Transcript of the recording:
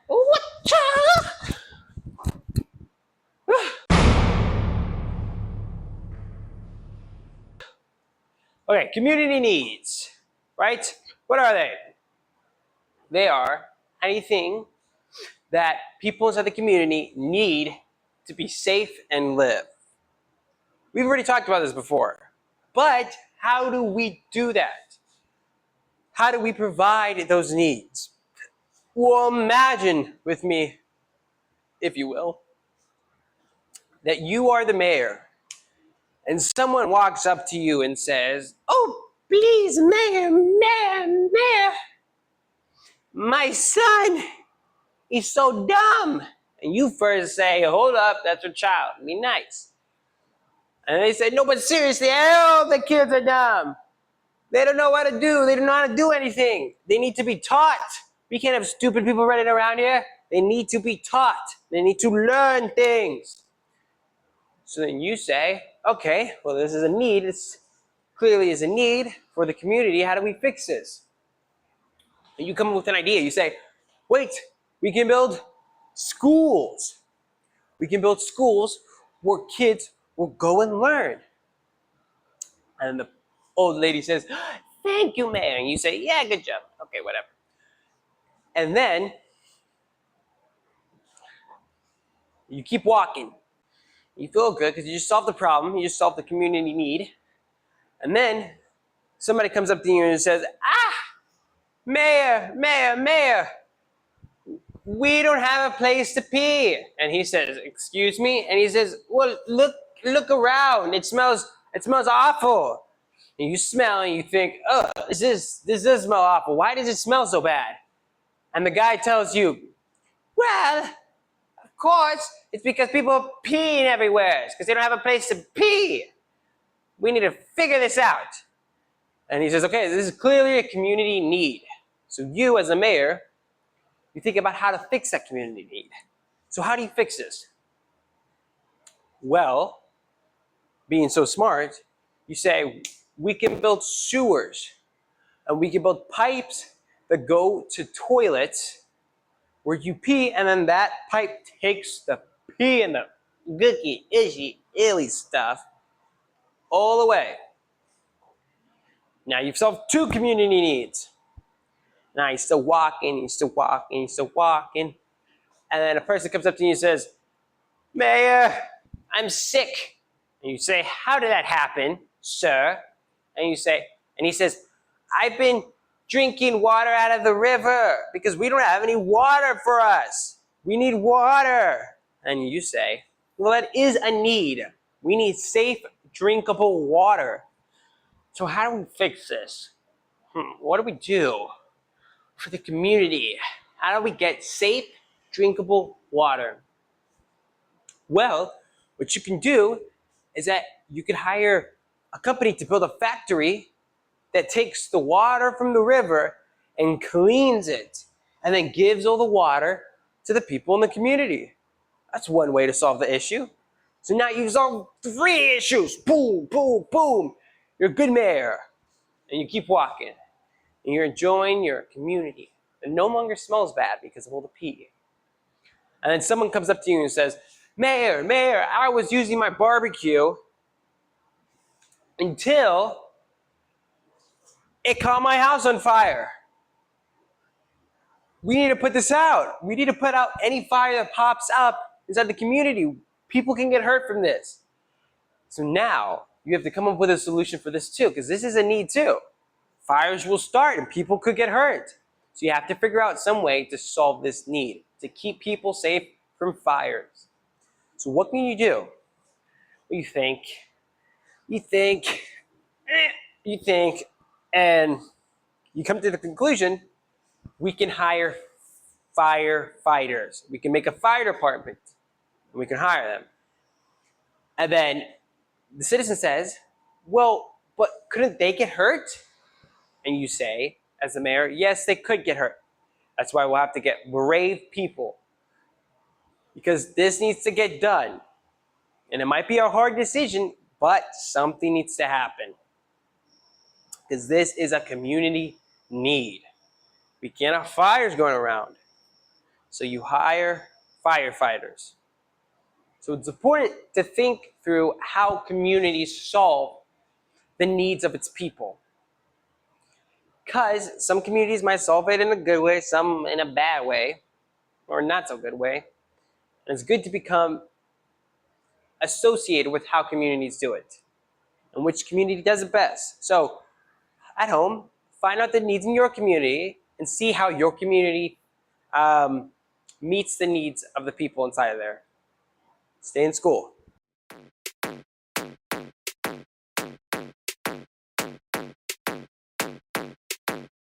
Whatcha? Okay, community needs, right? What are they? They are anything that people inside the community need to be safe and live. We've already talked about this before, but how do we do that? How do we provide those needs? Well, imagine with me, if you will, that you are the mayor and someone walks up to you and says, "Oh, please, mayor, my son is so dumb." And you first say, "Hold up, that's a child, be nice." And they say, "No, but seriously, all the kids are dumb. They don't know what to do. They don't know how to do anything. They need to be taught. We can't have stupid people running around here. They need to be taught. They need to learn things." So then you say, "Okay, well, this is a need. This clearly is a need for the community. How do we fix this?" And you come up with an idea. You say, "Wait, we can build schools. We can build schools where kids will go and learn." And the old lady says, "Thank you, mayor." And you say, "Yeah, good job. Okay, whatever." And then you keep walking. You feel good because you just solved the problem. You just solved the community need. And then somebody comes up to you and says, mayor, we don't have a place to pee." And he says, "Excuse me?" And he says, "Well, look around. It smells awful." And you smell and you think, "Oh, this does smell awful. Why does it smell so bad?" And the guy tells you, "Well, of course, it's because people are peeing everywhere. It's because they don't have a place to pee. We need to figure this out." And he says, "Okay, this is clearly a community need. So you, as a mayor, you think about how to fix that community need. So how do you fix this?" Well, being so smart, you say, "We can build sewers and we can build pipes that go to toilets where you pee, and then that pipe takes the pee and the gooky, ishy, illy stuff all away." Now you've solved two community needs. Now you're still walking, and then a person comes up to you and says, "Mayor, I'm sick." And you say, "How did that happen, sir?" And he says, "I've been drinking water out of the river because we don't have any water for us. We need water." And you say, "Well, that is a need. We need safe, drinkable water. So how do we fix this? What do we do for the community? How do we get safe, drinkable water?" Well, what you can do is that you could hire a company to build a factory that takes the water from the river and cleans it and then gives all the water to the people in the community. That's one way to solve the issue. So now you've solved three issues. Boom, boom, boom. You're a good mayor. And you keep walking. And you're enjoying your community. It no longer smells bad because of all the pee. And then someone comes up to you and says, Mayor, I was using my barbecue until it caught my house on fire. We need to put this out. We need to put out any fire that pops up inside the community. People can get hurt from this." So now you have to come up with a solution for this too, because this is a need too. Fires will start and people could get hurt. So you have to figure out some way to solve this need, to keep people safe from fires. So what can you do? You think, and you come to the conclusion, we can hire firefighters. We can make a fire department and we can hire them. And then the citizen says, "Well, but couldn't they get hurt?" And you say, as the mayor, "Yes, they could get hurt. That's why we'll have to get brave people, because this needs to get done. And it might be a hard decision, but something needs to happen, because this is a community need. We can't have fires going around. So you hire firefighters. So it's important to think through how communities solve the needs of its people. Because some communities might solve it in a good way, some in a bad way, or not so good way. And it's good to become associated with how communities do it and which community does it best. So at home, find out the needs in your community and see how your community meets the needs of the people inside of there. Stay in school.